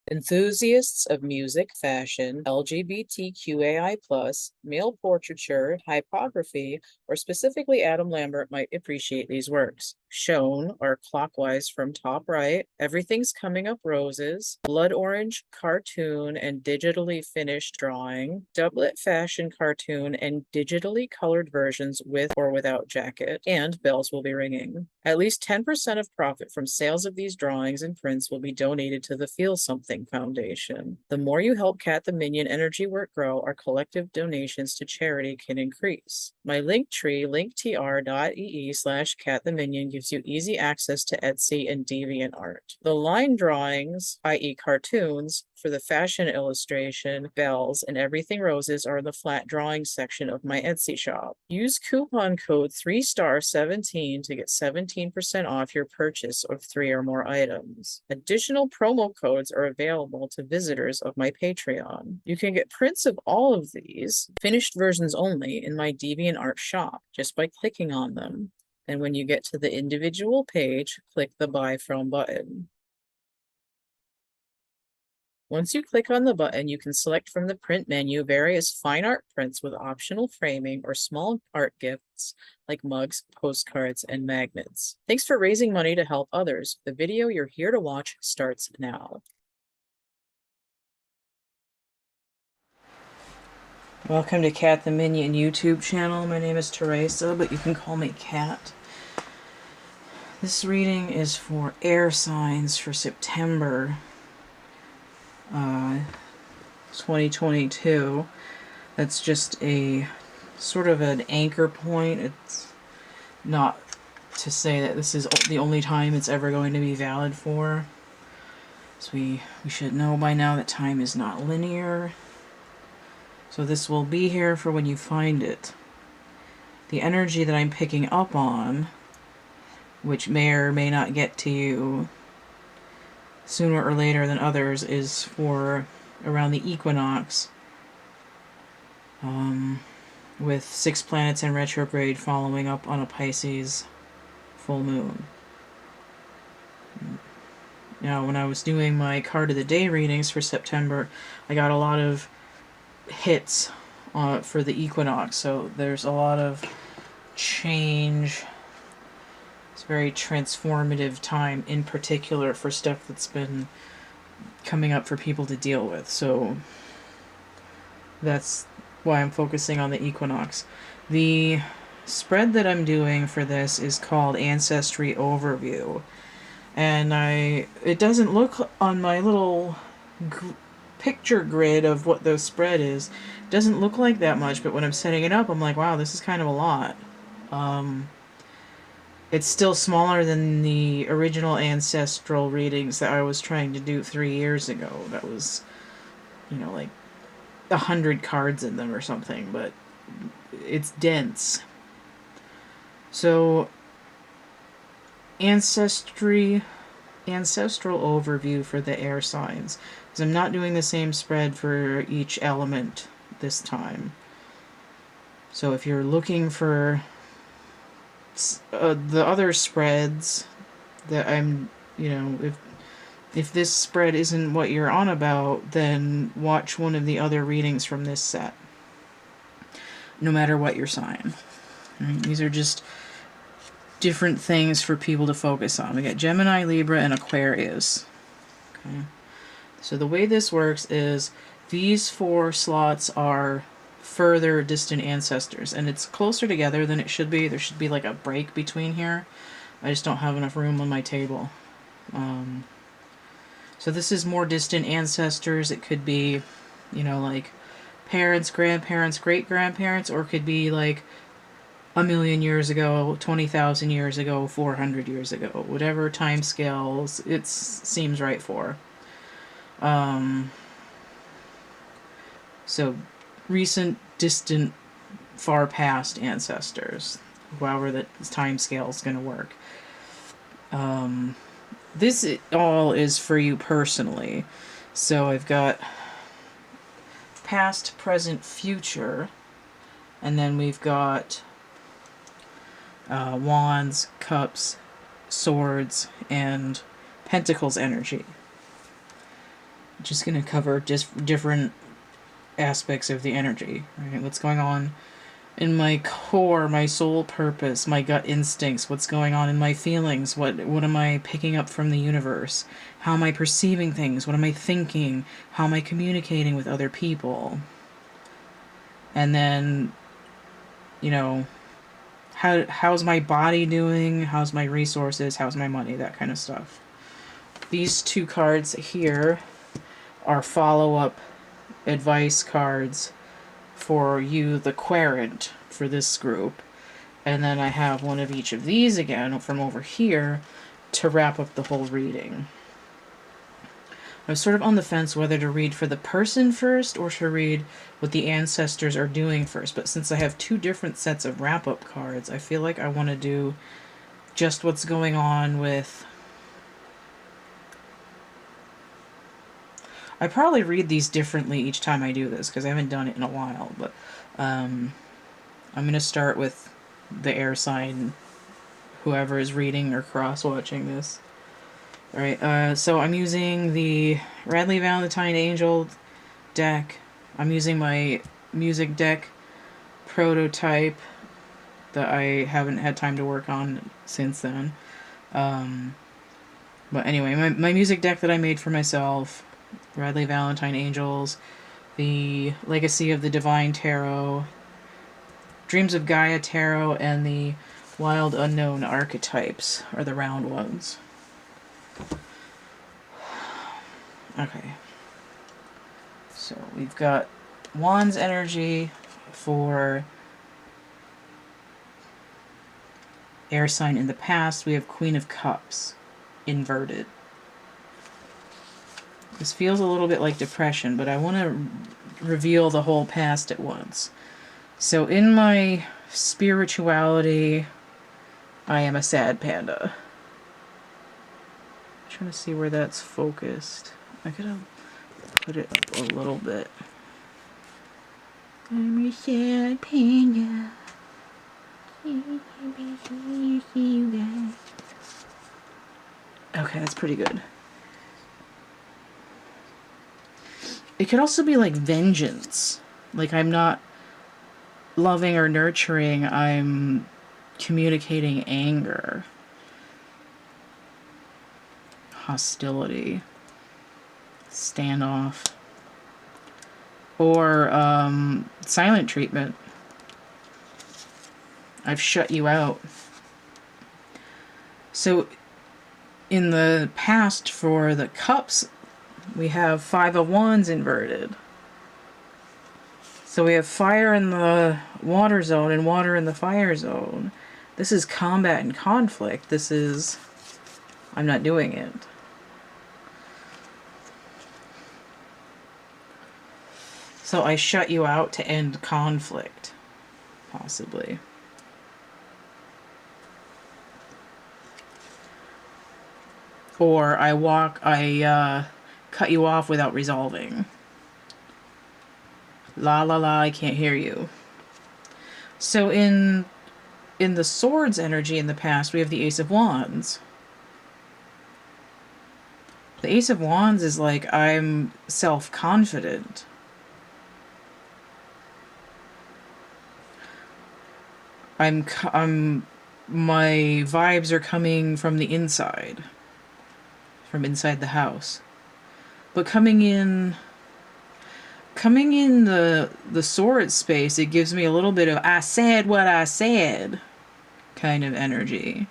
Enthusiasts of music, fashion, LGBTQAI+, male portraiture, typography, or specifically Adam Lambert might appreciate these works. Shown are clockwise from top right, Everything's Coming Up Roses, blood orange cartoon and digitally finished drawing, doublet fashion cartoon and digitally colored versions with or without jacket, and bells will be ringing. At least 10% of profit from sales of these drawings and prints will be donated to the Feel Something Foundation. The more you help CATtheMinion energy work grow, our collective donations to charity can increase. My Linktree, linktr.ee/CATtheMinion, gives you easy access to Etsy and DeviantArt. The line drawings, i.e. cartoons, for the fashion illustration, bells, and everything roses are in the flat drawing section of my Etsy shop. Use coupon code 3STAR17 to get 17% off your purchase of 3 or more items. Additional promo codes are available to visitors of my Patreon. You can get prints of all of these, finished versions only, in my DeviantArt shop just by clicking on them. And when you get to the individual page, click the Buy From button. Once you click on the button, you can select from the print menu various fine art prints with optional framing or small art gifts like mugs, postcards, and magnets. Thanks for raising money to help others. The video you're here to watch starts now. Welcome to CATtheMinion YouTube channel. My name is Teresa, but you can call me Cat. This reading is for air signs for September 2022. That's just a sort of an anchor point. It's not to say that this is the only time it's ever going to be valid for. So we should know by now that time is not linear. So this will be here for when you find it. The energy that I'm picking up on, which may or may not get to you sooner or later than others, is for around the equinox, with 6 planets in retrograde following up on a Pisces full moon. Now, when I was doing my card of the day readings for September, I got a lot of hits for the equinox, so there's a lot of change. It's a very transformative time, in particular for stuff that's been coming up for people to deal with. So that's why I'm focusing on the equinox. The spread that I'm doing for this is called Ancestry Overview. And it doesn't look on my little picture grid of what the spread is. It doesn't look like that much, but when I'm setting it up, I'm like, wow, this is kind of a lot. It's still smaller than the original ancestral readings that I was trying to do 3 years ago. That was, like 100 cards in them or something, but it's dense. So, ancestral overview for the air signs, because I'm not doing the same spread for each element this time. So if you're looking for the other spreads that I'm, if this spread isn't what you're on about, then watch one of the other readings from this set, no matter what your sign. Right? These are just different things for people to focus on. We got Gemini, Libra, and Aquarius. Okay. So the way this works is these 4 slots are further distant ancestors, and it's closer together than it should be. There should be like a break between here. I just don't have enough room on my table. So this is more distant ancestors. It could be, like parents, grandparents, great-grandparents, or it could be like 1,000,000 years ago, 20,000 years ago, 400 years ago, whatever time scales it seems right for. So recent, distant, far past ancestors, however that time scale is going to work. This all is for you personally. So I've got past, present, future, and then we've got wands, cups, swords, and pentacles energy. Just going to cover just different aspects of the energy, right? What's going on in my core, my soul purpose, my gut instincts, what's going on in my feelings, what am I picking up from the universe, how am I perceiving things, what am I thinking, how am I communicating with other people, and then, you know, how's my body doing, how's my resources, how's my money, that kind of stuff. These two cards here are follow-up advice cards for you, the querent, for this group. And then I have one of each of these again from over here to wrap up the whole reading. I was sort of on the fence whether to read for the person first or to read what the ancestors are doing first. But since I have two different sets of wrap-up cards, I feel like I want to do just what's going on with... I probably read these differently each time I do this because I haven't done it in a while. But I'm going to start with the air sign, whoever is reading or cross-watching this. Alright, so I'm using the Radley Valentine Angel deck. I'm using my music deck prototype that I haven't had time to work on since then. But anyway, my music deck that I made for myself, Radley Valentine Angels, the Legacy of the Divine Tarot, Dreams of Gaia Tarot, and the Wild Unknown Archetypes are the round ones. Okay. So we've got Wands energy for air sign in the past. We have Queen of Cups inverted. This feels a little bit like depression, but I want to reveal the whole past at once. So in my spirituality, I am a sad panda. I'm trying to see where that's focused. I gotta put it up a little bit. I'm a sad panda. Okay, that's pretty good. It could also be like vengeance. Like I'm not loving or nurturing, I'm communicating anger. Hostility. Standoff. Or silent treatment. I've shut you out. So in the past for the cups, we have Five of Wands inverted. So we have fire in the water zone and water in the fire zone. This is combat and conflict. This is, I'm not doing it. So I shut you out to end conflict, possibly. Or I cut you off without resolving. La la la, I can't hear you. So in the swords energy in the past, we have the Ace of Wands. The Ace of Wands is like, I'm self-confident. My vibes are coming from the inside. From inside the house. But coming in the sword space, it gives me a little bit of I said what I said kind of energy.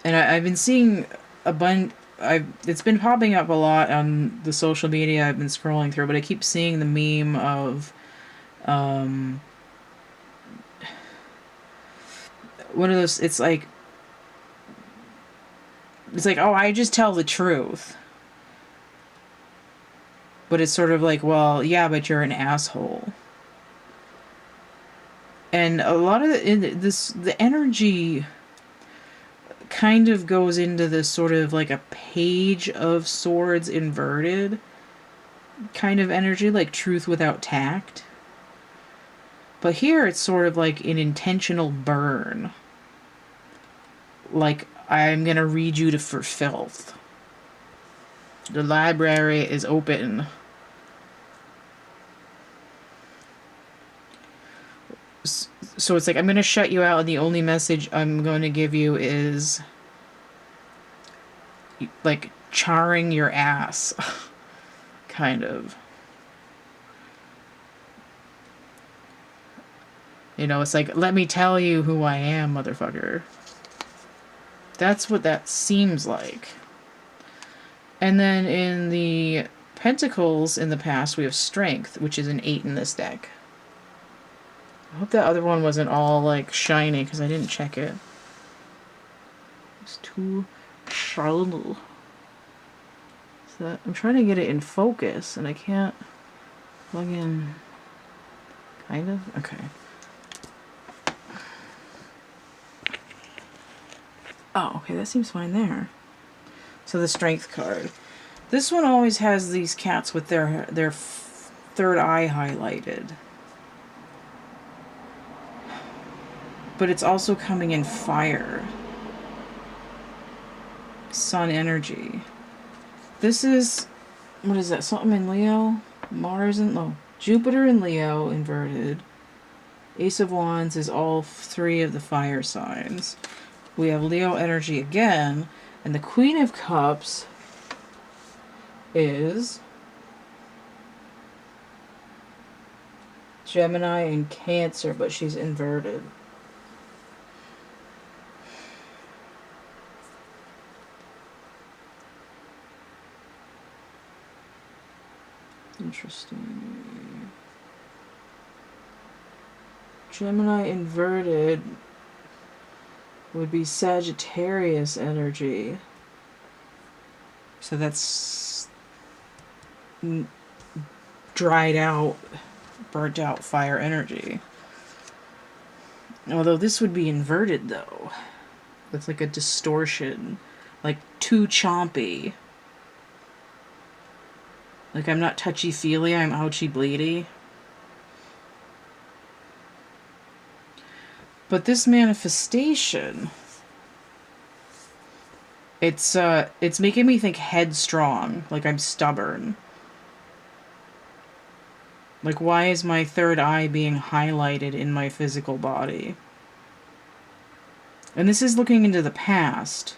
And I've been seeing a bunch. It's been popping up a lot on the social media I've been scrolling through, but I keep seeing the meme of one of those. It's like, oh, I just tell the truth. But it's sort of like, well, yeah, but you're an asshole. And a lot of the energy kind of goes into this sort of like a page of swords inverted kind of energy, like truth without tact. But here it's sort of like an intentional burn. Like I'm going to read you to for filth. The library is open. So it's like, I'm going to shut you out, and the only message I'm going to give you is, like, charring your ass. Kind of. You know, it's like, let me tell you who I am, motherfucker. That's what that seems like. And then in the Pentacles in the past, we have Strength, which is an 8 in this deck. I hope that other one wasn't all, like, shiny, because I didn't check it. It's too shiny. So I'm trying to get it in focus, and I can't plug in. Kind of? Okay. Oh, okay, that seems fine there. So the Strength card. This one always has these cats with their third eye highlighted. But it's also coming in fire. Sun energy. This is, what is that? Something in Leo? Mars in, no, Jupiter in Leo inverted. Ace of Wands is all 3 of the fire signs. We have Leo energy again. And the Queen of Cups is Gemini and Cancer, but she's inverted. Interesting. Gemini inverted would be Sagittarius energy. So that's dried out, burnt out fire energy. Although this would be inverted though. It's like a distortion. Like too chompy. Like I'm not touchy-feely, I'm ouchy-bleedy. But this manifestation, it's making me think headstrong, like I'm stubborn. Like, why is my third eye being highlighted in my physical body? And this is looking into the past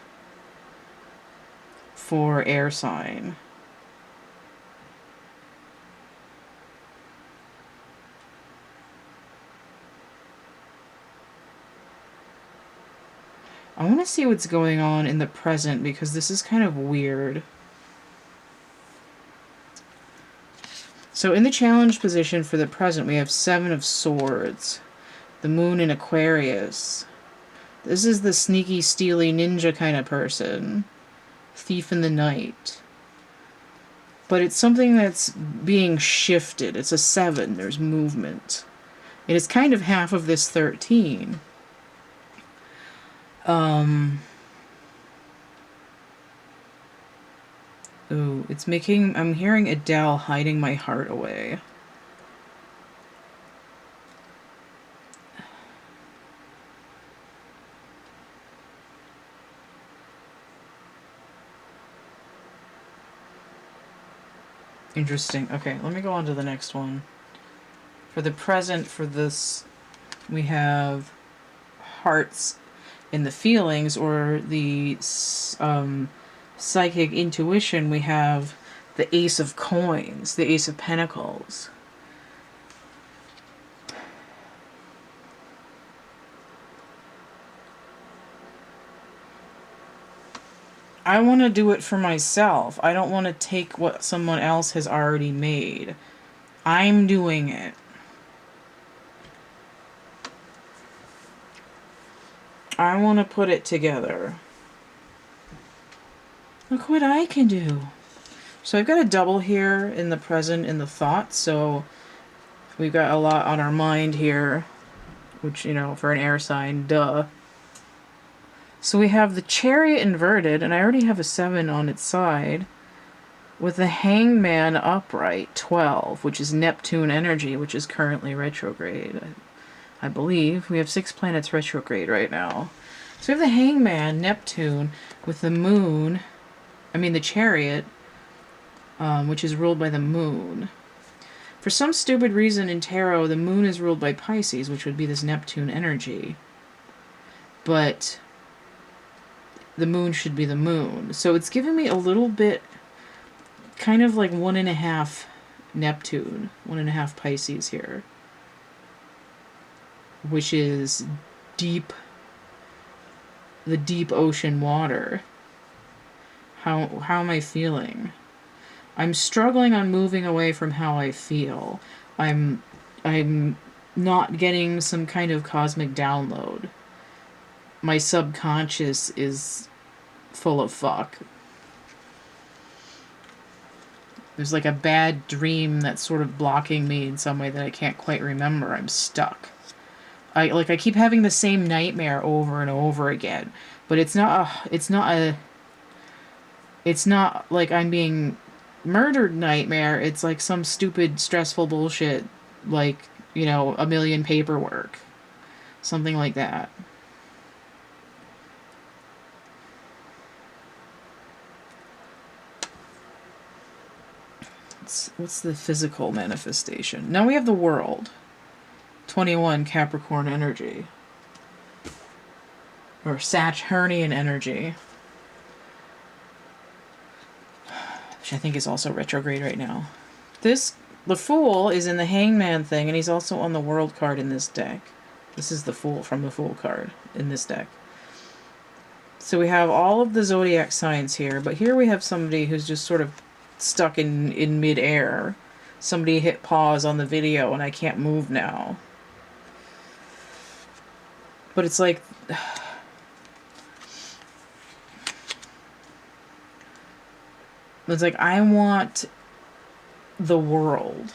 for air sign. I want to see what's going on in the present, because this is kind of weird. So in the challenge position for the present, we have 7 of Swords. The Moon in Aquarius. This is the sneaky, steely ninja kind of person. Thief in the night. But it's something that's being shifted. It's a 7. There's movement. It is kind of half of this 13. Ooh, it's making... I'm hearing Adele hiding my heart away. Interesting. Okay, let me go on to the next one. For the present, for this, we have hearts in the feelings, or the psychic intuition. We have the Ace of Coins, the Ace of Pentacles. I want to do it for myself. I don't want to take what someone else has already made. I'm doing it. I want to put it together. Look what I can do. So I've got a double here in the present, in the thoughts. So we've got a lot on our mind here, which, you know, for an air sign, duh. So we have the Chariot inverted, and I already have a 7 on its side, with the Hangman upright, 12, which is Neptune energy, which is currently retrograde. I believe we have 6 planets retrograde right now. So we have the Hangman, Neptune, with the moon, the Chariot, which is ruled by the moon. For some stupid reason in tarot, the moon is ruled by Pisces, which would be this Neptune energy. But the moon should be the moon. So it's giving me a little bit, kind of like 1.5 Neptune, 1.5 Pisces here. Which is deep, the deep ocean water. How am I feeling? I'm struggling on moving away from how I feel. I'm not getting some kind of cosmic download. My subconscious is full of fuck. There's like a bad dream that's sort of blocking me in some way that I can't quite remember. I'm stuck. I keep having the same nightmare over and over again, but it's not like I'm being murdered nightmare. It's like some stupid stressful bullshit, like, a million paperwork, something like that. What's the physical manifestation? Now we have the World. 21 Capricorn energy. Or Saturnian energy. Which I think is also retrograde right now. The Fool is in the Hangman thing, and he's also on the World card in this deck. This is the Fool from the Fool card in this deck. So we have all of the zodiac signs here, but here we have somebody who's just sort of stuck in mid-air. Somebody hit pause on the video and I can't move now. But it's like... It's like, I want the world.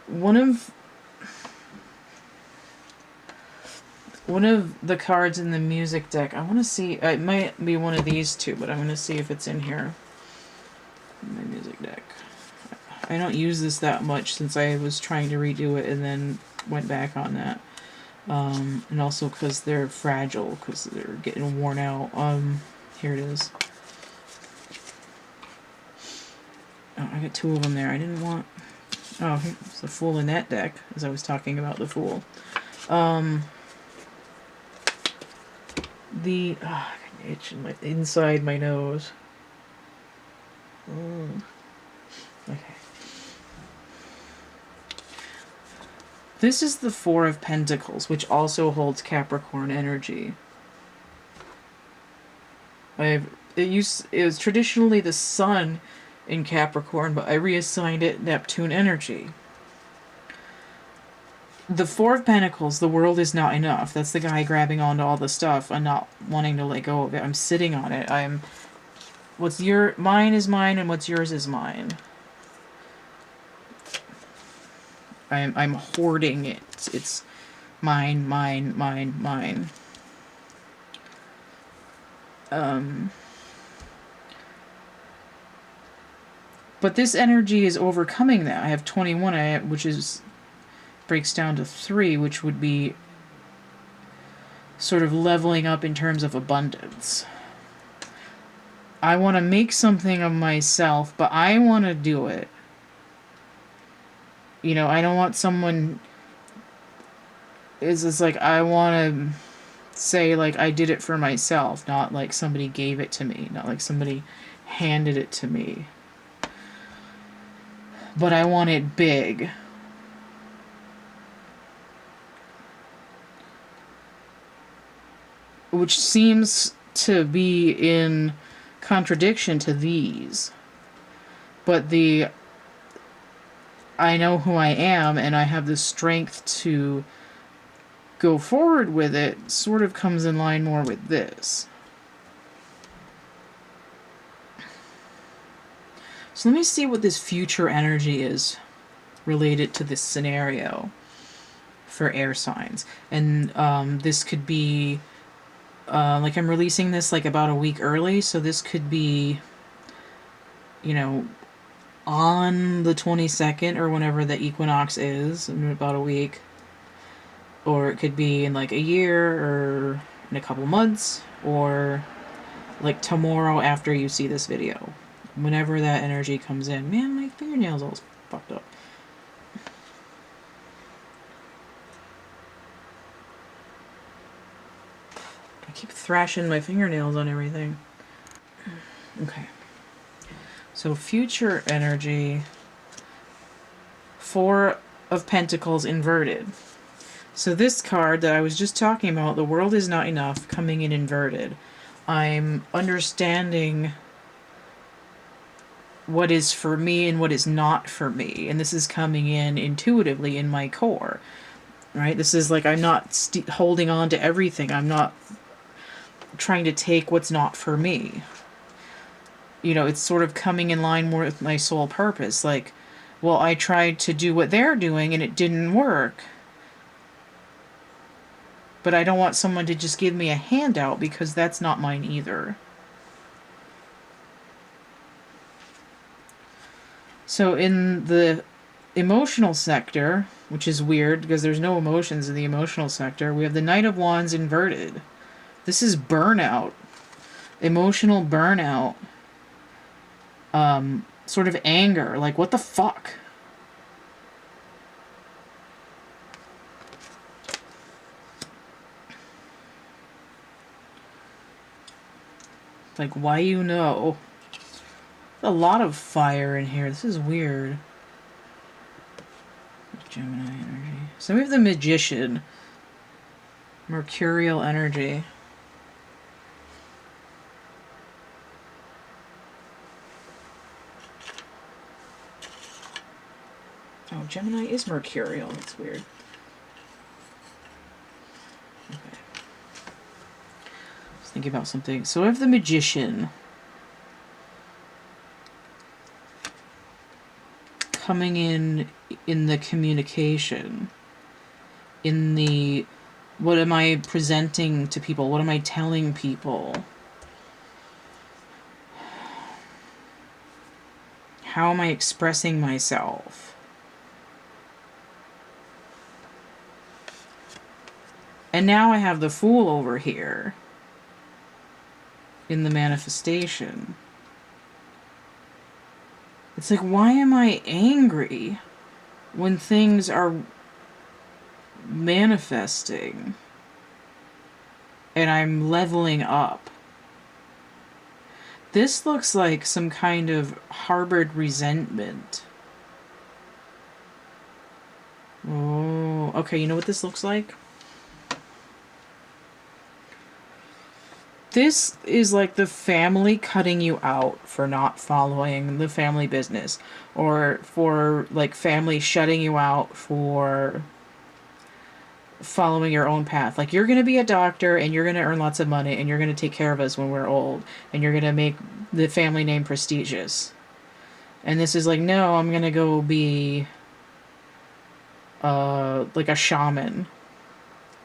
One of the cards in the music deck, I want to see, it might be one of these two, but I'm going to see if it's in here. In my music deck. I don't use this that much since I was trying to redo it and then went back on that. And also because they're fragile, because they're getting worn out. Here it is. Oh, I got 2 of them there. I didn't want... Oh, it's the Fool in that deck, as I was talking about the Fool. I got an itch inside my nose. Okay. This is the 4 of Pentacles, which also holds Capricorn energy. It was traditionally the Sun in Capricorn, but I reassigned it Neptune energy. The 4 of Pentacles, the world is not enough. That's the guy grabbing onto all the stuff and not wanting to let go of it. I'm sitting on it. Mine is mine and what's yours is mine. I'm hoarding it. It's mine, mine, mine, mine. But this energy is overcoming that. I have 21, which breaks down to 3, which would be sort of leveling up in terms of abundance. I want to make something of myself, but I want to do it. I don't want someone... It's like, I want to say, like, I did it for myself, not like somebody gave it to me, not like somebody handed it to me. But I want it big. Which seems to be in contradiction to these. But I know who I am and I have the strength to go forward with it sort of comes in line more with this. So let me see what this future energy is related to this scenario for air signs. And this could be, like I'm releasing this like about a week early, so this could be, on the 22nd or whenever the equinox is, in about a week. or it could be in like a year or in a couple months, or like tomorrow after you see this video. Whenever that energy comes in. Man, my fingernails all fucked up. I keep thrashing my fingernails on everything. Okay. So future energy, Four of Pentacles inverted. So this card that I was just talking about, the world is not enough, coming in inverted. I'm understanding what is for me and what is not for me. And this is coming in intuitively in my core, right? This is like, I'm not holding on to everything. I'm not trying to take what's not for me. You know, it's sort of coming in line more with my soul purpose. Like, well, I tried to do what they're doing and it didn't work. But I don't want someone to just give me a handout, because that's not mine either. So in the emotional sector, which is weird because there's no emotions in the emotional sector, we have the Knight of Wands inverted. This is burnout. Emotional burnout. Sort of anger. Like, what the fuck? Like, why you know? There's a lot of fire in here. This is weird. Gemini energy. So we have the Magician. Mercurial energy. Oh, Gemini is mercurial. That's weird. Okay. I was thinking about something. So I have the Magician. Coming in the communication. In the, what am I presenting to people? What am I telling people? How am I expressing myself? And now I have the Fool over here in the manifestation. It's like, why am I angry when things are manifesting and I'm leveling up? This looks like some kind of harbored resentment. Oh, okay, you know what this looks like? This is like the family cutting you out for not following the family business, or for like family shutting you out for following your own path. Like, you're going to be a doctor and you're going to earn lots of money and you're going to take care of us when we're old and you're going to make the family name prestigious. And this is like, no, I'm going to go be like a shaman.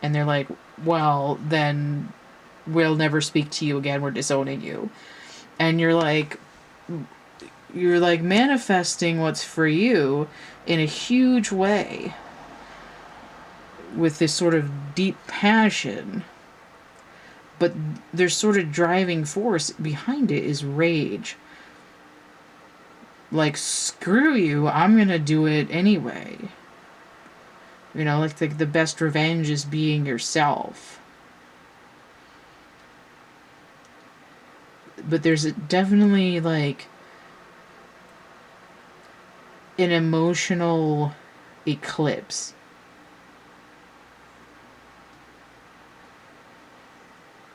And they're like, well, then we'll never speak to you again. We're disowning you. And you're like manifesting what's for you in a huge way with this sort of deep passion. But there's sort of driving force behind it is rage. Like, screw you, I'm gonna do it anyway. You know, like the best revenge is being yourself. But there's definitely like an emotional eclipse.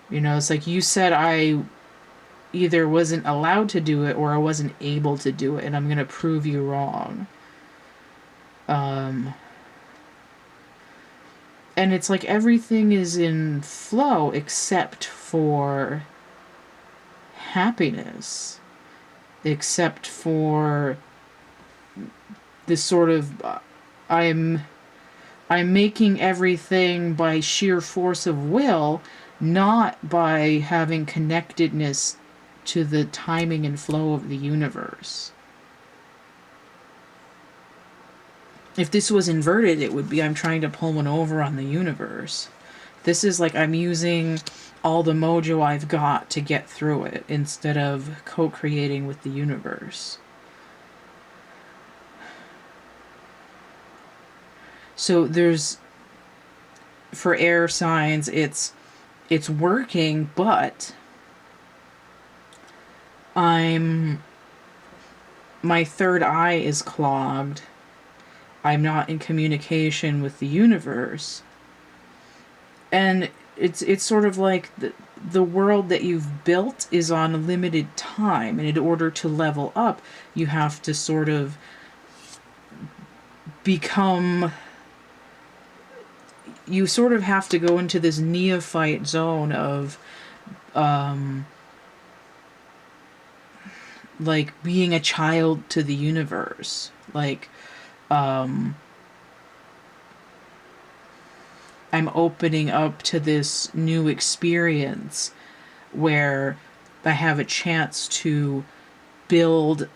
You know, it's like, you said I either wasn't allowed to do it or I wasn't able to do it, and I'm gonna prove you wrong. And it's like everything is in flow except for happiness, except for this sort of I'm making everything by sheer force of will, not by having connectedness to the timing and flow of the universe. If this was inverted, it would be I'm trying to pull one over on the universe. This is like I'm using all the mojo I've got to get through it instead of co-creating with the universe. So there's, for air signs, it's working, but my third eye is clogged. I'm not in communication with the universe. And it's sort of like the world that you've built is on a limited time, and in order to level up, you have to sort of become, you sort of have to go into this neophyte zone of like being a child to the universe. Like I'm opening up to this new experience where I have a chance to build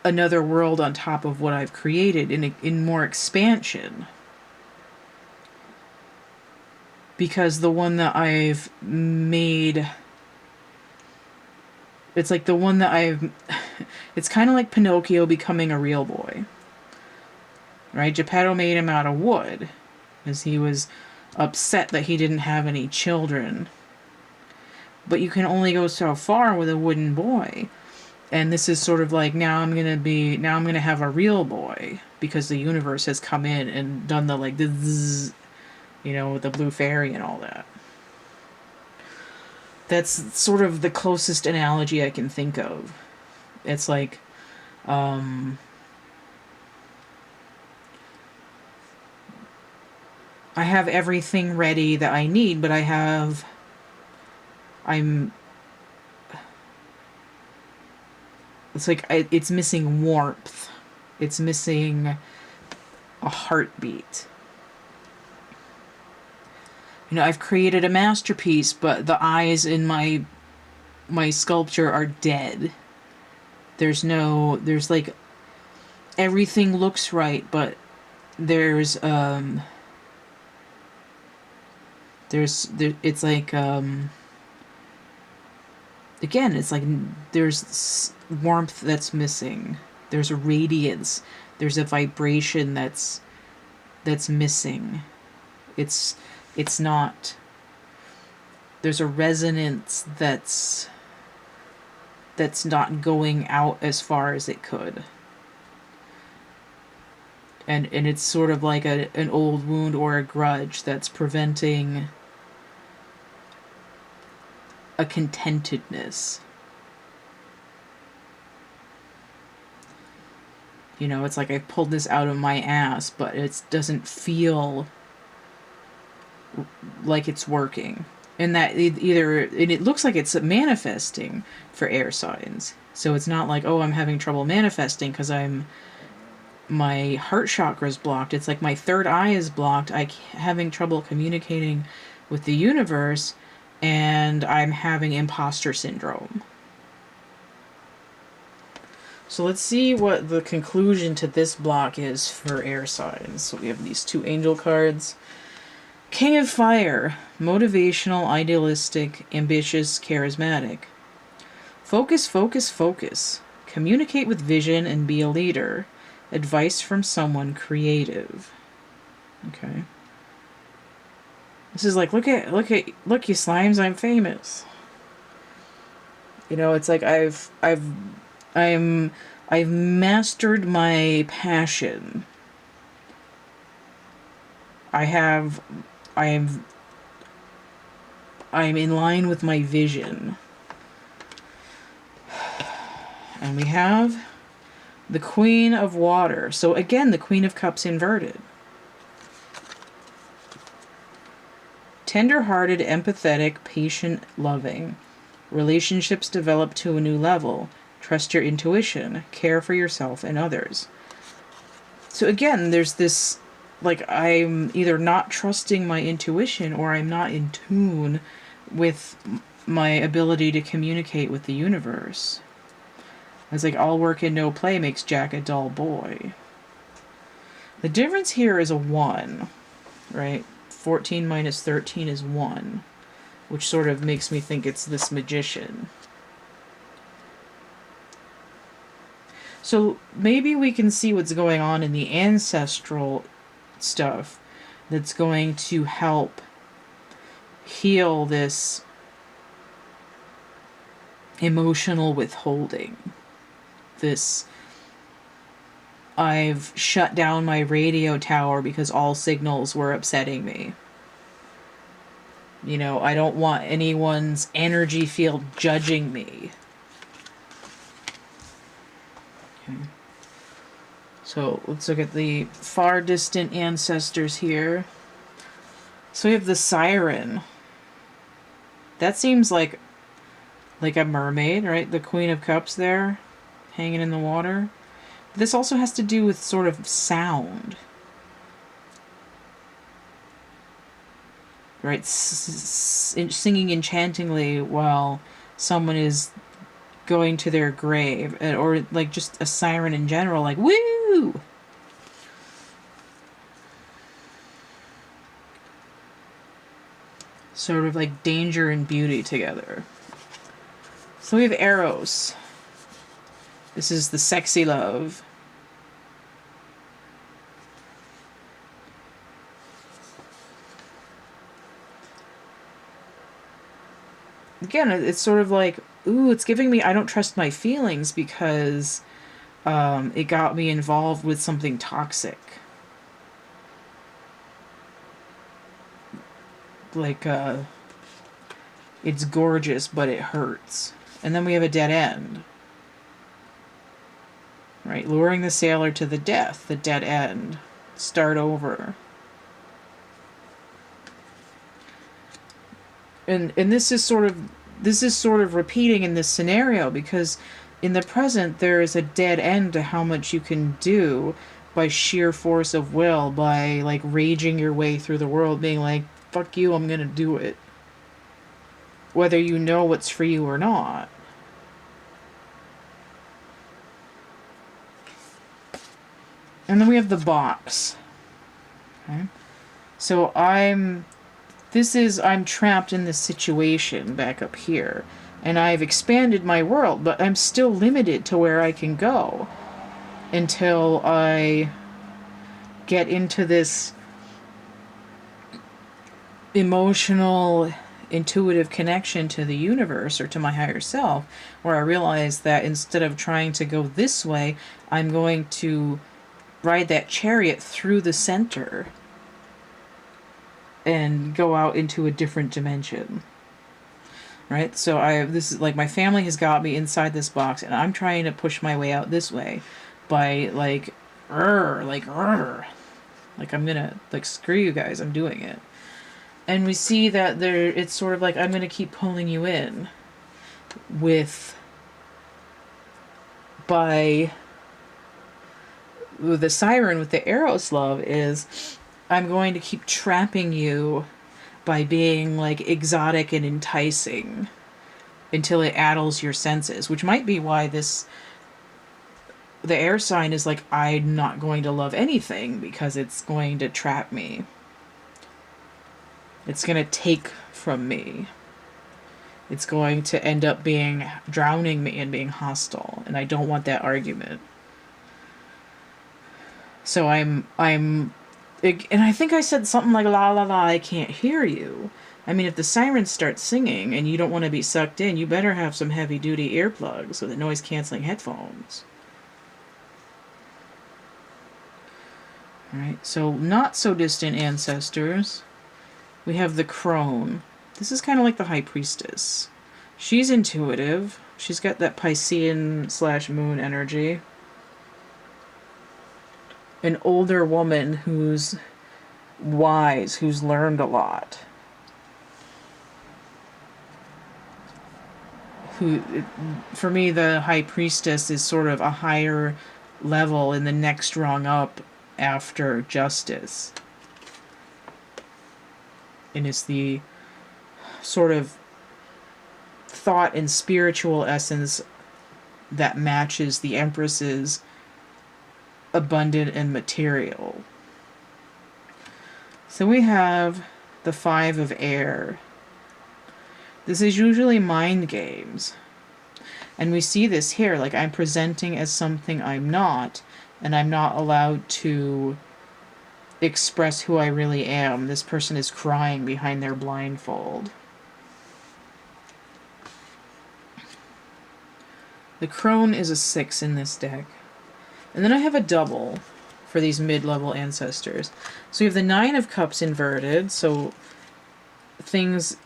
another world on top of what I've created in more expansion. Because the one that I've made, it's like the one that it's kind of like Pinocchio becoming a real boy. Right? Geppetto made him out of wood because he was upset that he didn't have any children. But you can only go so far with a wooden boy. And this is sort of like, now I'm gonna have a real boy because the universe has come in and done the like this, with the blue fairy and all that. That's sort of the closest analogy I can think of. It's like I have everything ready that I need, but it's like it's missing warmth. It's missing a heartbeat. I've created a masterpiece, but the eyes in my sculpture are dead. There's like, everything looks right, but it's like, again, it's like there's warmth that's missing. There's a radiance. There's a vibration that's missing. It's not. There's a resonance that's not going out as far as it could. And it's sort of like an old wound or a grudge that's preventing a contentedness. It's like I pulled this out of my ass, but it doesn't feel like it's working. And that it looks like it's manifesting for air signs. So it's not like, oh, I'm having trouble manifesting because my heart chakra is blocked. It's like my third eye is blocked. I'm having trouble communicating with the universe, and I'm having imposter syndrome. So let's see what the conclusion to this block is for air signs. So we have these two angel cards. King of Fire, motivational, idealistic, ambitious, charismatic. Focus, focus, focus. Communicate with vision and be a leader. Advice from someone creative. Okay. This is like, look, you slimes, I'm famous. It's like I've mastered my passion. I'm in line with my vision. And we have the Queen of Water. So again, the Queen of Cups inverted. Tender-hearted, empathetic, patient, loving. Relationships develop to a new level. Trust your intuition. Care for yourself and others. So again, there's this, like, I'm either not trusting my intuition or I'm not in tune with my ability to communicate with the universe. It's like all work and no play makes Jack a dull boy. The difference here is a 1, right? 14 minus 13 is 1, which sort of makes me think it's this magician. So maybe we can see what's going on in the ancestral stuff that's going to help heal this emotional withholding. This, I've shut down my radio tower because all signals were upsetting me. You know, I don't want anyone's energy field judging me. Okay. So let's look at the far distant ancestors here. So we have the siren. That seems like a mermaid, right? The Queen of Cups there, hanging in the water. This also has to do with sort of sound. Right? Singing enchantingly while someone is going to their grave. Or like just a siren in general, like, woo! Sort of like danger and beauty together. So we have Eros. This is the sexy love. Again, it's sort of like, ooh, it's giving me, I don't trust my feelings because it got me involved with something toxic. Like, it's gorgeous, but it hurts. And then we have a dead end. Right? Luring the sailor to the death, the dead end. Start over. And this is sort of repeating in this scenario, because in the present there is a dead end to how much you can do by sheer force of will, by like raging your way through the world, being like, fuck you, I'm gonna do it. Whether you know what's for you or not. And then we have the box. Okay. So I'm trapped in this situation back up here. And I've expanded my world, but I'm still limited to where I can go until I get into this emotional, intuitive connection to the universe or to my higher self, where I realize that instead of trying to go this way, I'm going to ride that chariot through the center and go out into a different dimension. Right? So this is like, my family has got me inside this box and I'm trying to push my way out this way by like I'm gonna, like, screw you guys, I'm doing it. And we see that it's sort of like, I'm gonna keep pulling you in by the siren with the Eros love is, I'm going to keep trapping you by being like exotic and enticing until it addles your senses, which might be why the air sign is like, I'm not going to love anything because it's going to trap me. It's going to take from me. It's going to end up drowning me and being hostile, and I don't want that argument. So and I think I said something like, la la la, I can't hear you. I mean, if the siren starts singing and you don't want to be sucked in, you better have some heavy-duty earplugs with noise-canceling headphones. Alright, so not so distant ancestors. We have the crone. This is kind of like the high priestess. She's intuitive. She's got that Piscean/moon energy. An older woman who's wise, who's learned a lot. For me, the high priestess is sort of a higher level in the next rung up after justice. And it's the sort of thought and spiritual essence that matches the Empress's abundant and material. So we have the Five of Air. This is usually mind games. And we see this here, like I'm presenting as something I'm not, and I'm not allowed to express who I really am. This person is crying behind their blindfold. The crone is a 6 in this deck. And then I have a double for these mid-level ancestors. So we have the Nine of Cups inverted, so things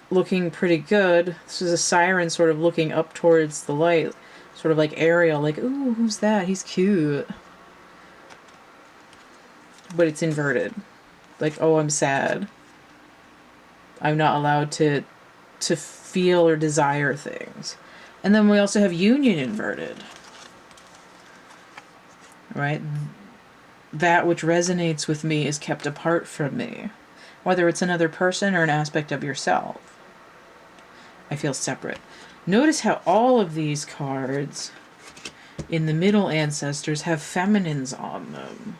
looking pretty good. This is a siren sort of looking up towards the light, sort of like Ariel, like, ooh, who's that? He's cute. But it's inverted. Like, oh, I'm sad. I'm not allowed to feel or desire things. And then we also have Union inverted. Right? That which resonates with me is kept apart from me. Whether it's another person or an aspect of yourself. I feel separate. Notice how all of these cards in the middle ancestors have feminines on them.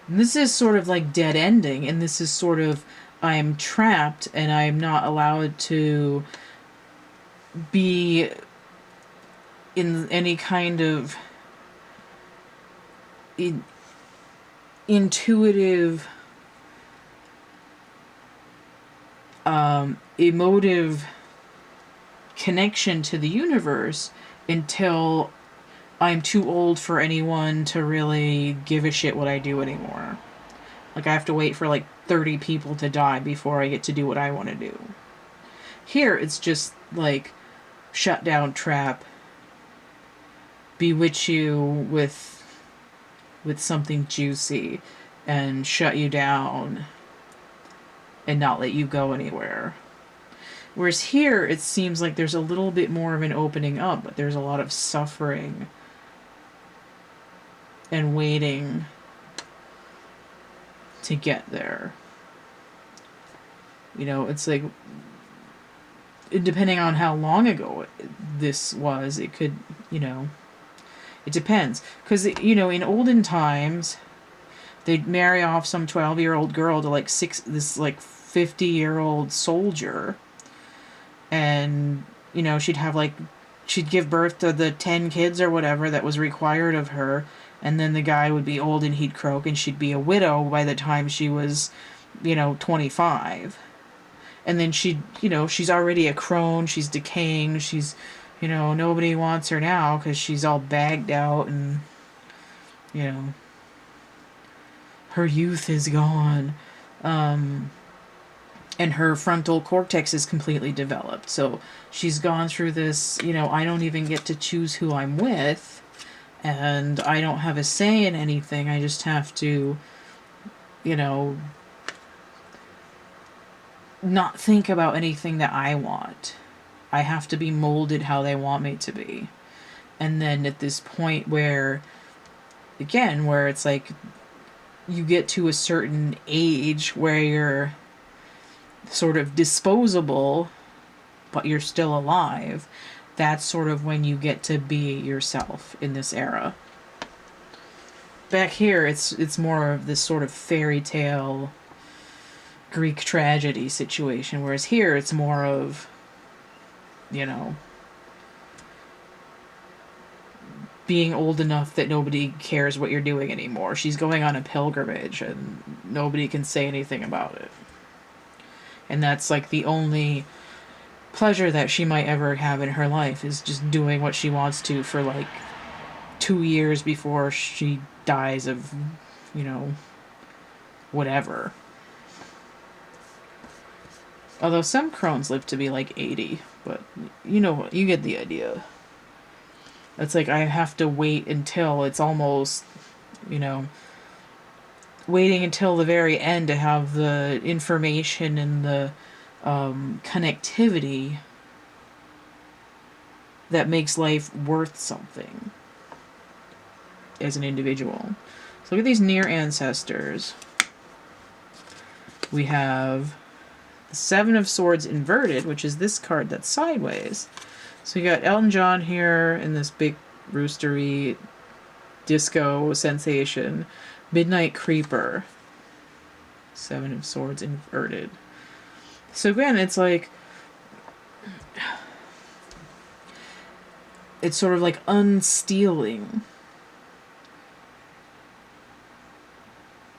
And this is sort of like dead ending, and this is sort of I'm trapped and I'm not allowed to be in any kind of intuitive, emotive connection to the universe until I'm too old for anyone to really give a shit what I do anymore. Like I have to wait for like 30 people to die before I get to do what I want to do. Here it's just like shut down, trap, bewitch you with something juicy and shut you down and not let you go anywhere. Whereas here it seems like there's a little bit more of an opening up, but there's a lot of suffering and waiting to get there. You know, it's like, depending on how long ago this was, it could, you know, it depends. Because, you know, in olden times, they'd marry off some 12-year-old girl to like this like 50-year-old soldier. And, you know, she'd give birth to the 10 kids or whatever that was required of her. And then the guy would be old and he'd croak and she'd be a widow by the time she was, you know, 25. And then she'd, you know, she's already a crone, she's decaying, she's, you know, nobody wants her now because she's all bagged out and, you know, her youth is gone. And her frontal cortex is completely developed. So she's gone through this, you know, I don't even get to choose who I'm with, and I don't have a say in anything. I just have to, you know, not think about anything that I want. I have to be molded how they want me to be. And then at this point where, again, where it's like you get to a certain age where you're sort of disposable, but you're still alive, that's sort of when you get to be yourself in this era. Back here, it's more of this sort of fairy tale Greek tragedy situation, whereas here it's more of, you know, being old enough that nobody cares what you're doing anymore. She's going on a pilgrimage and nobody can say anything about it. And that's like the only pleasure that she might ever have in her life, is just doing what she wants to for like 2 years before she dies of, you know, whatever. Although some crones live to be like 80, but you know, you get the idea. It's like I have to wait until it's almost, you know, waiting until the very end to have the information and the connectivity that makes life worth something as an individual. So look at these near ancestors. We have the Seven of Swords inverted, which is this card that's sideways. So you got Elton John here in this big roostery disco sensation. Midnight Creeper. Seven of Swords inverted. So again, it's like, it's sort of like unstealing.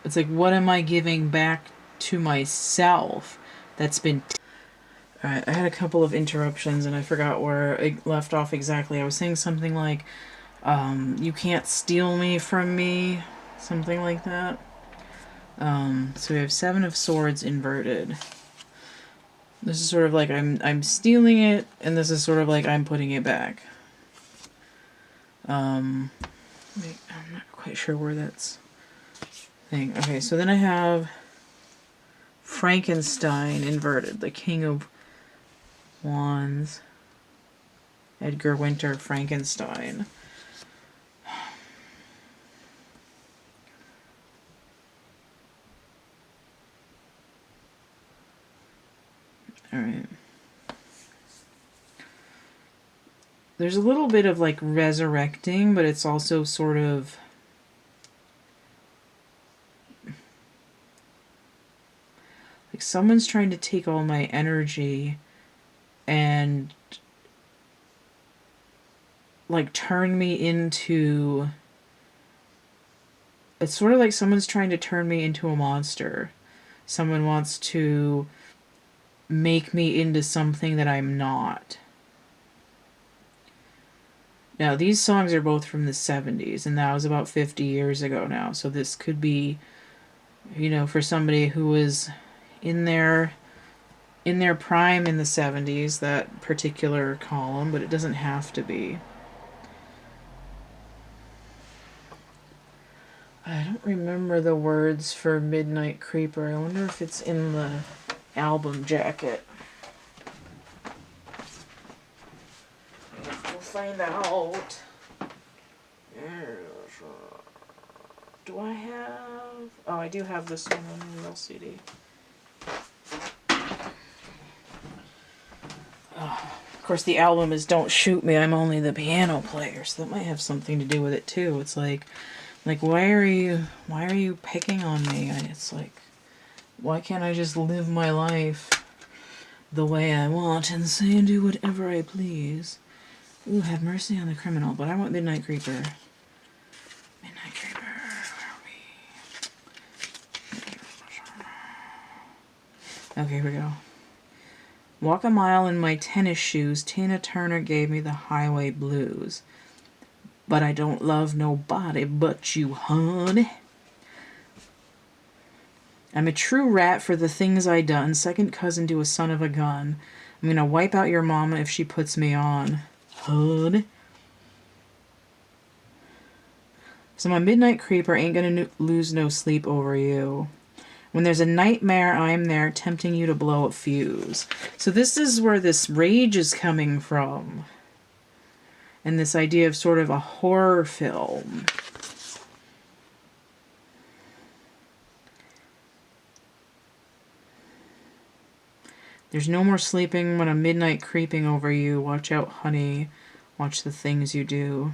It's like, what am I giving back to myself that's been... Alright, I had a couple of interruptions and I forgot where it left off exactly. I was saying something like, you can't steal me from me. Something like that. So we have Seven of Swords inverted. This is sort of like I'm stealing it, and this is sort of like I'm putting it back. I'm not quite sure where that's thing. Okay, so then I have Frankenstein inverted, the King of Wands. Edgar Winter Frankenstein. Alright. There's a little bit of like resurrecting, but it's also sort of... like someone's trying to take all my energy and like turn me into... it's sort of like someone's trying to turn me into a monster. Someone wants to make me into something that I'm not. Now, these songs are both from the 70s, and that was about 50 years ago now. So this could be, you know, for somebody who was in their prime in the 70s, that particular column, but it doesn't have to be. I don't remember the words for Midnight Creeper. I wonder if it's in the album jacket. We'll find out. Do I have... oh, I do have this one on the real CD. Of course, the album is Don't Shoot Me, I'm Only the Piano Player, so that might have something to do with it too. It's like why are you picking on me? It's like, why can't I just live my life the way I want and say and do whatever I please? Ooh, have mercy on the criminal, but I want Midnight Creeper. Midnight Creeper, where are we? Okay, here we go. Walk a mile in my tennis shoes, Tina Turner gave me the highway blues. But I don't love nobody but you, honey. I'm a true rat for the things I done, second cousin to a son of a gun. I'm gonna wipe out your mama if she puts me on, honey. So my Midnight Creeper ain't gonna lose no sleep over you. When there's a nightmare, I'm there, tempting you to blow a fuse. So this is where this rage is coming from. And this idea of sort of a horror film. There's no more sleeping when I'm midnight creeping over you. Watch out, honey. Watch the things you do.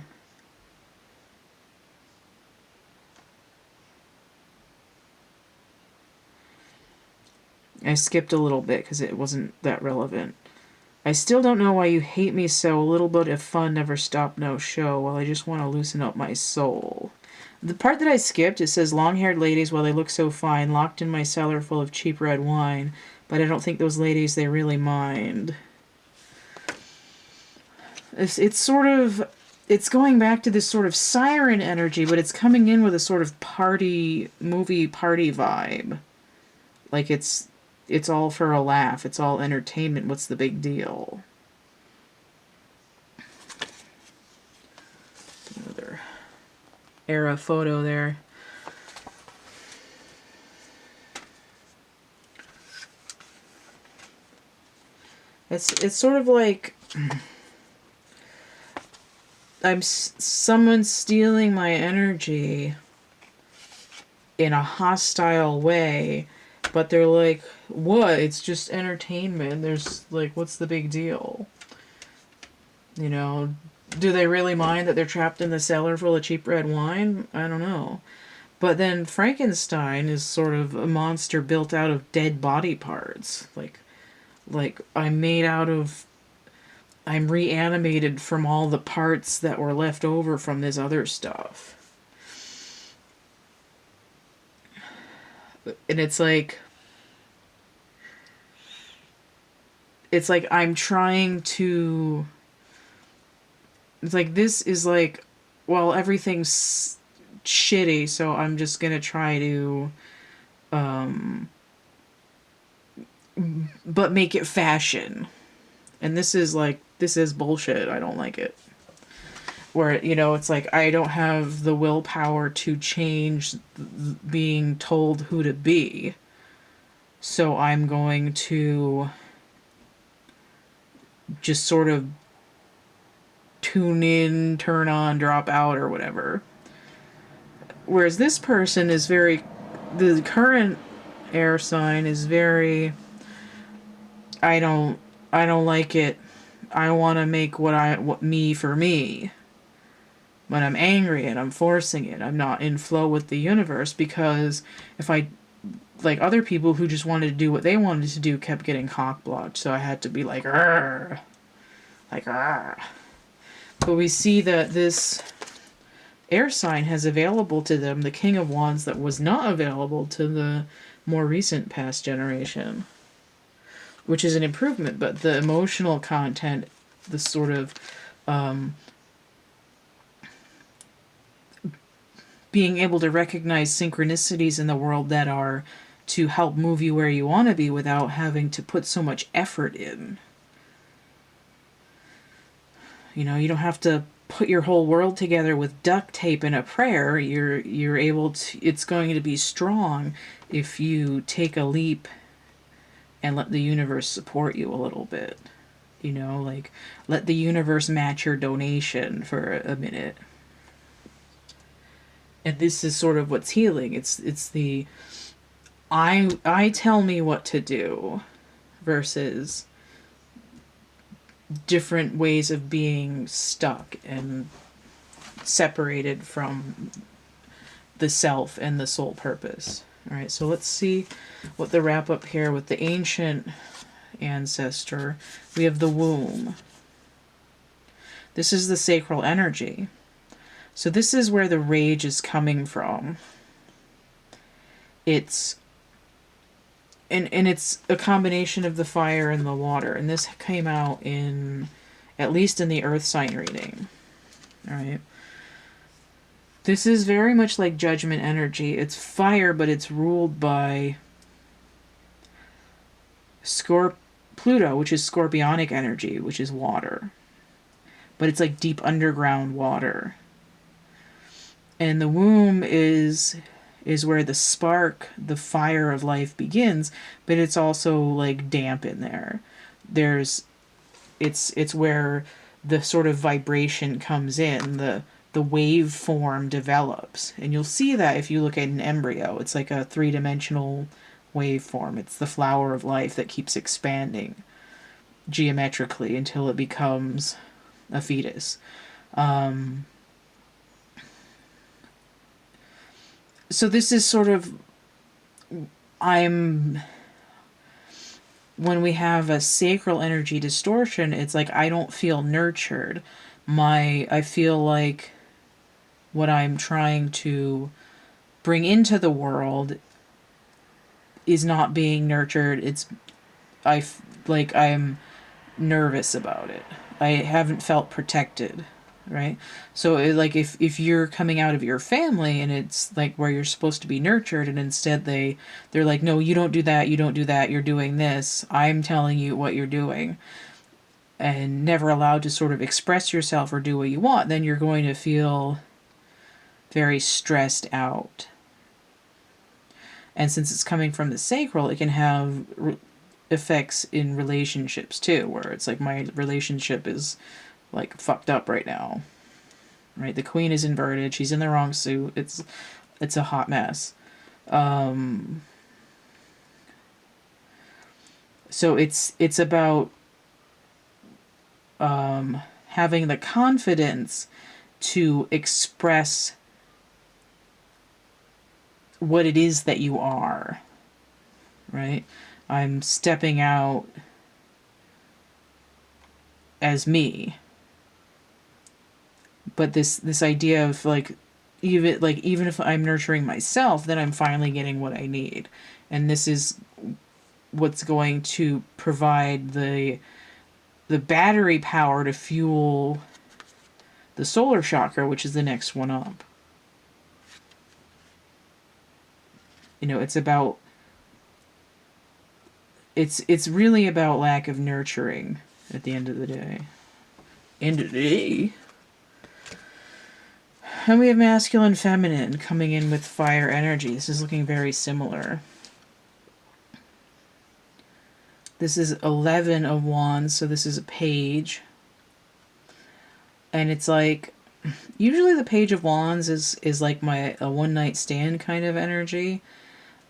I skipped a little bit because it wasn't that relevant. I still don't know why you hate me so. A little bit of fun never stopped, no show. Well, I just want to loosen up my soul. The part that I skipped, it says, long-haired ladies, while they look so fine, locked in my cellar full of cheap red wine. But I don't think those ladies, they really mind. It's sort of... it's going back to this sort of siren energy, but it's coming in with a sort of movie party vibe. Like it's all for a laugh. It's all entertainment. What's the big deal? Another era photo there. It's sort of like someone stealing my energy in a hostile way, but they're like, what? It's just entertainment. There's like, what's the big deal? You know, do they really mind that they're trapped in the cellar full of cheap red wine? I don't know. But then Frankenstein is sort of a monster built out of dead body parts. Like I'm reanimated from all the parts that were left over from this other stuff. And it's like I'm trying to, it's like this is like, well, everything's shitty, so I'm just gonna try to but make it fashion. And this is bullshit. I don't like it. Where, it's like I don't have the willpower to change being told who to be. So I'm going to just sort of tune in, turn on, drop out, or whatever. Whereas this person is the current air sign is very, I don't, I don't like it. I want to make what me for me. But I'm angry and I'm forcing it. I'm not in flow with the universe, because if I, like other people who just wanted to do what they wanted to do, kept getting cock blocked. So I had to be like, Arr! Like, Arr! But we see that this air sign has available to them the King of Wands that was not available to the more recent past generation, which is an improvement. But the emotional content, the sort of being able to recognize synchronicities in the world that are to help move you where you want to be without having to put so much effort in. You don't have to put your whole world together with duct tape and a prayer. You're able to, it's going to be strong if you take a leap and let the universe support you a little bit. Like let the universe match your donation for a minute. And this is sort of what's healing. It's the I tell me what to do versus different ways of being stuck and separated from the self and the soul purpose. All right, so let's see what the wrap up here with the ancient ancestor. We have the womb. This is the sacral energy. So this is where the rage is coming from. It's and it's a combination of the fire and the water. And this came out at least in the earth sign reading. All right. This is very much like judgment energy. It's fire, but it's ruled by Pluto, which is scorpionic energy, which is water. But it's like deep underground water. And the womb is where the spark, the fire of life begins, but it's also like damp in there. It's where the sort of vibration comes in, the wave form develops. And you'll see that if you look at an embryo. It's like a 3-dimensional waveform. It's the flower of life that keeps expanding geometrically until it becomes a fetus. So this is sort of, when we have a sacral energy distortion, it's like I don't feel nurtured. I feel like what I'm trying to bring into the world is not being nurtured. I'm nervous about it. I haven't felt protected, right? So like if you're coming out of your family and it's like where you're supposed to be nurtured, and instead they're like, no, you don't do that, you're doing this, I'm telling you what you're doing, and never allowed to sort of express yourself or do what you want, then you're going to feel very stressed out. And since it's coming from the sacral, it can have effects in relationships too, where it's like my relationship is like fucked up right now, right? The queen is inverted, she's in the wrong suit, it's a hot mess. So it's about having the confidence to express what it is that you are, right? I'm stepping out as me. But this idea of even if I'm nurturing myself, then I'm finally getting what I need. And this is what's going to provide the battery power to fuel the solar chakra, which is the next one up. You know, it's really about lack of nurturing at the end of the day. And we have masculine, feminine coming in with fire energy. This is looking very similar. This is 11 of wands, so this is a page. And it's like, usually the page of wands is like a one night stand kind of energy.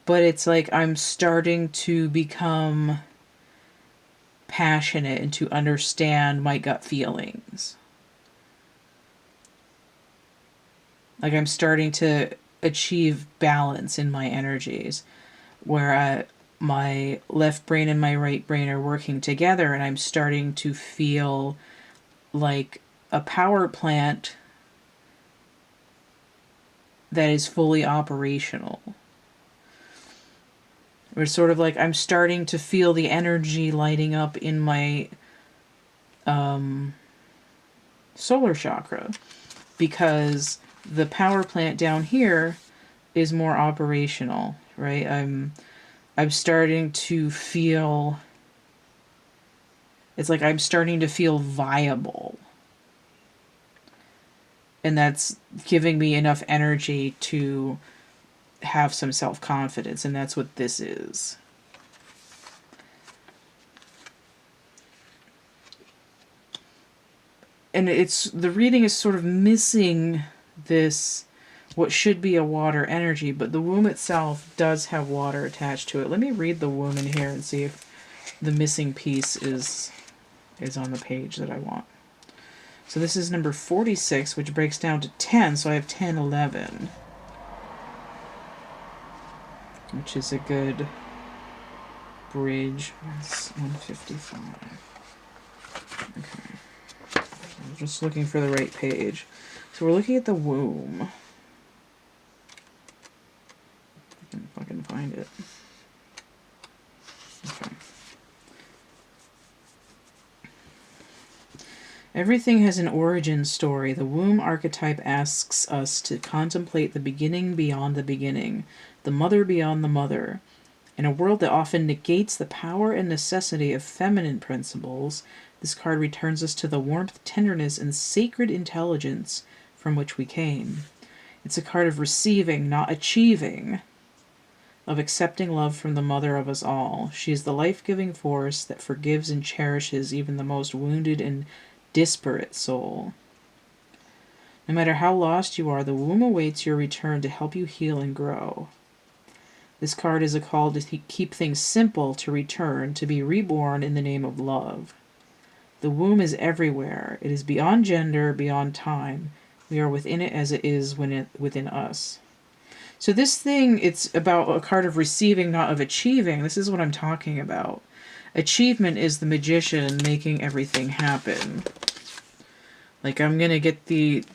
But it's like I'm starting to become passionate and to understand my gut feelings. Like I'm starting to achieve balance in my energies, where my left brain and my right brain are working together, and I'm starting to feel like a power plant that is fully operational. Or sort of like I'm starting to feel the energy lighting up in my solar chakra, because the power plant down here is more operational, right? I'm starting to feel, it's like I'm starting to feel viable. And that's giving me enough energy to have some self-confidence, and that's what this is. And the reading is sort of missing this, what should be a water energy, but the womb itself does have water attached to it. Let me read the womb in here and see if the missing piece is on the page that I want. So this is number 46, which breaks down to 10, so I have 10, 11. Which is a good bridge. That's 155. Okay. I'm just looking for the right page. So we're looking at the womb. If I can find it. Okay. Everything has an origin story. The womb archetype asks us to contemplate the beginning beyond the beginning, the mother beyond the mother. In a world that often negates the power and necessity of feminine principles, this card returns us to the warmth, tenderness, and sacred intelligence from which we came. It's a card of receiving, not achieving, of accepting love from the mother of us all. She is the life-giving force that forgives and cherishes even the most wounded and disparate soul. No matter how lost you are, the womb awaits your return to help you heal and grow. This card is a call to keep things simple, to return, to be reborn in the name of love. The womb is everywhere. It is beyond gender, beyond time. We are within it as it is within us. So this thing, it's about a card of receiving, not of achieving. This is what I'm talking about. Achievement is the magician making everything happen. Like I'm gonna get these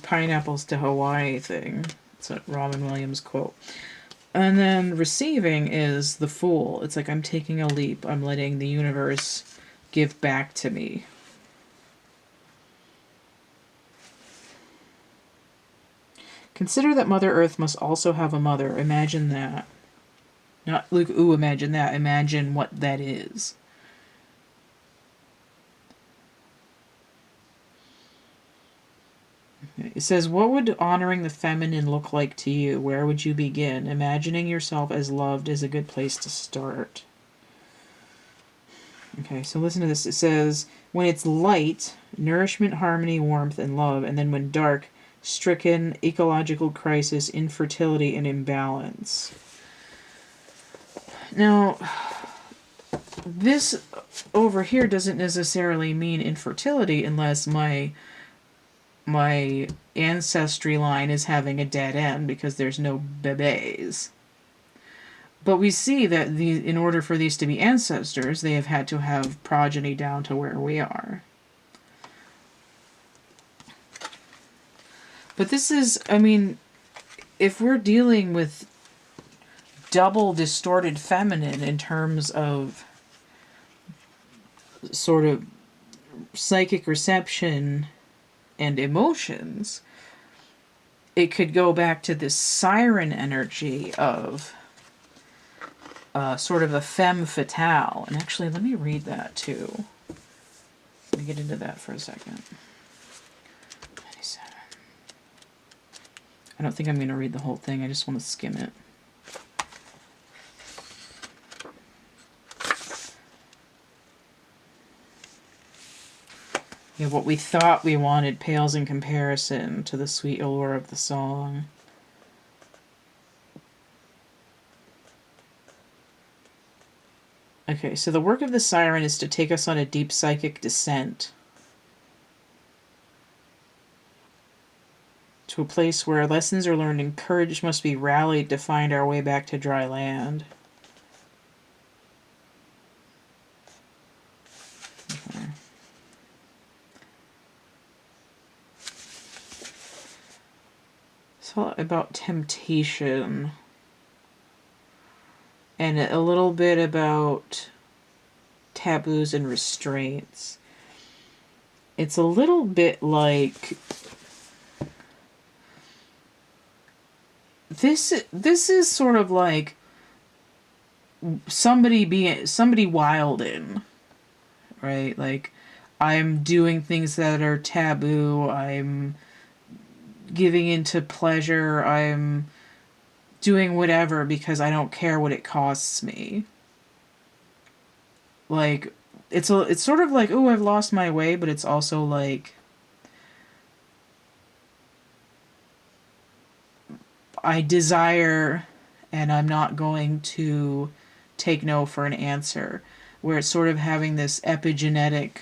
pineapples to Hawaii thing. It's a Robin Williams quote. And then receiving is the fool. It's like I'm taking a leap. I'm letting the universe give back to me. Consider that Mother Earth must also have a mother. Imagine that. Not like, ooh, imagine that. Imagine what that is. It says, what would honoring the feminine look like to you? Where would you begin? Imagining yourself as loved is a good place to start. Okay, so listen to this. It says, when it's light, nourishment, harmony, warmth, and love. And then when dark, stricken, ecological crisis, infertility, and imbalance. Now, this over here doesn't necessarily mean infertility unless my ancestry line is having a dead end because there's no bebés. But we see that in order for these to be ancestors, they have had to have progeny down to where we are. But this is, I mean, if we're dealing with double distorted feminine in terms of sort of psychic reception and emotions, it could go back to this siren energy of sort of a femme fatale. And actually, let me read that too. Let me get into that for a second. 27. I don't think I'm going to read the whole thing. I just want to skim it. Yeah, what we thought we wanted pales in comparison to the sweet allure of the song. Okay, so the work of the siren is to take us on a deep psychic descent to a place where lessons are learned and courage must be rallied to find our way back to dry land. Okay. It's all about temptation. And a little bit about taboos and restraints. It's a little bit like this is sort of like somebody wildin', right? Like, I'm doing things that are taboo, I'm giving into pleasure, I'm doing whatever because I don't care what it costs me. Like, it's sort of like, oh, I've lost my way, but it's also like I desire and I'm not going to take no for an answer, where it's sort of having this epigenetic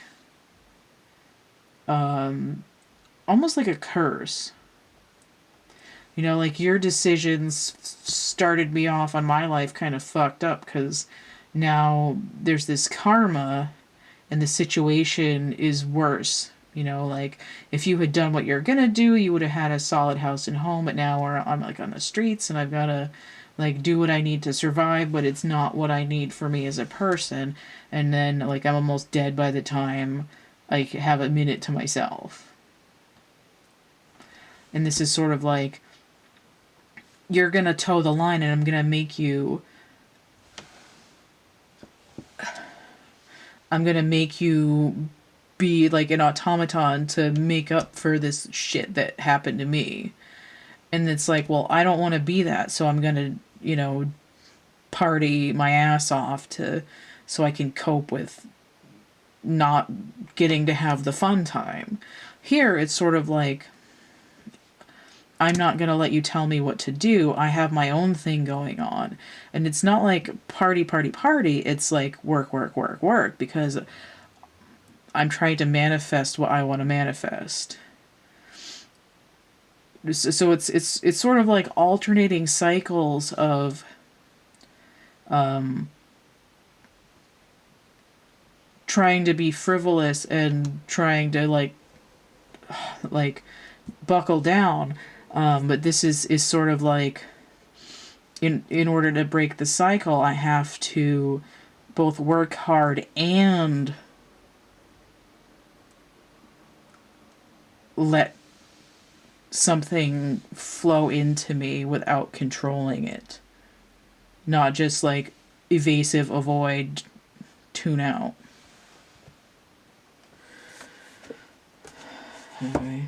almost like a curse. You know, like your decisions started me off on my life kind of fucked up because now there's this karma and the situation is worse. You know, like if you had done what you're gonna do, you would have had a solid house and home, but now I'm like on the streets and I've gotta like do what I need to survive, but it's not what I need for me as a person. And then like I'm almost dead by the time I have a minute to myself. And this is sort of like, you're gonna toe the line and I'm gonna make you be like an automaton to make up for this shit that happened to me. And it's like, well, I don't want to be that, so I'm gonna, you know, party my ass off so I can cope with not getting to have the fun time. Here it's sort of like, I'm not going to let you tell me what to do. I have my own thing going on. And it's not like party, party, party. It's like work, work, work, work, because I'm trying to manifest what I want to manifest. So it's sort of like alternating cycles of trying to be frivolous and trying to like buckle down. But this is sort of like, in order to break the cycle, I have to both work hard and let something flow into me without controlling it. Not just like evasive, avoid, tune out. Okay.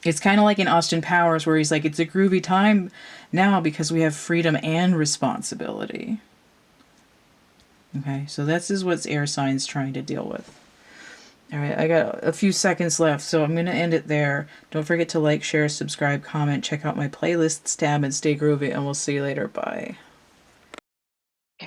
It's kind of like in Austin Powers where he's like, it's a groovy time now because we have freedom and responsibility. Okay, so this is what air signs trying to deal with. All right, I got a few seconds left, so I'm going to end it there. Don't forget to like, share, subscribe, comment, check out my playlists tab, and stay groovy, and we'll see you later. Bye.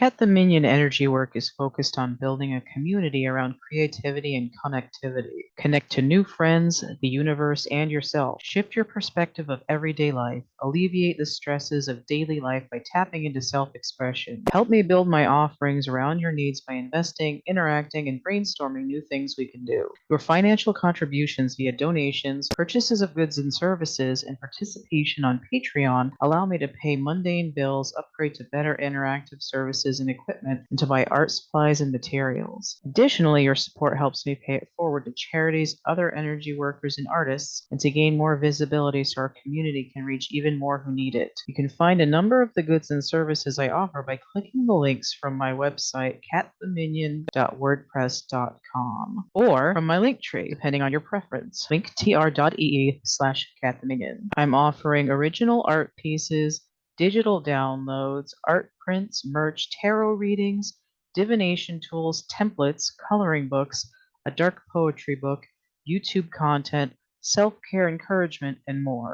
CATtheMinion energy work is focused on building a community around creativity and connectivity. Connect to new friends, the universe, and yourself. Shift your perspective of everyday life. Alleviate the stresses of daily life by tapping into self-expression. Help me build my offerings around your needs by investing, interacting, and brainstorming new things we can do. Your financial contributions via donations, purchases of goods and services, and participation on Patreon allow me to pay mundane bills, upgrade to better interactive services and equipment, and to buy art supplies and materials. Additionally, your support helps me pay it forward to charities, other energy workers, and artists, and to gain more visibility so our community can reach even more who need it. You can find a number of the goods and services I offer by clicking the links from my website, cattheminion.wordpress.com, or from my link tree, depending on your preference, linktr.ee/cattheminion. I'm offering original art pieces, digital downloads, art prints, merch, tarot readings, divination tools, templates, coloring books, a dark poetry book, YouTube content, self-care encouragement, and more.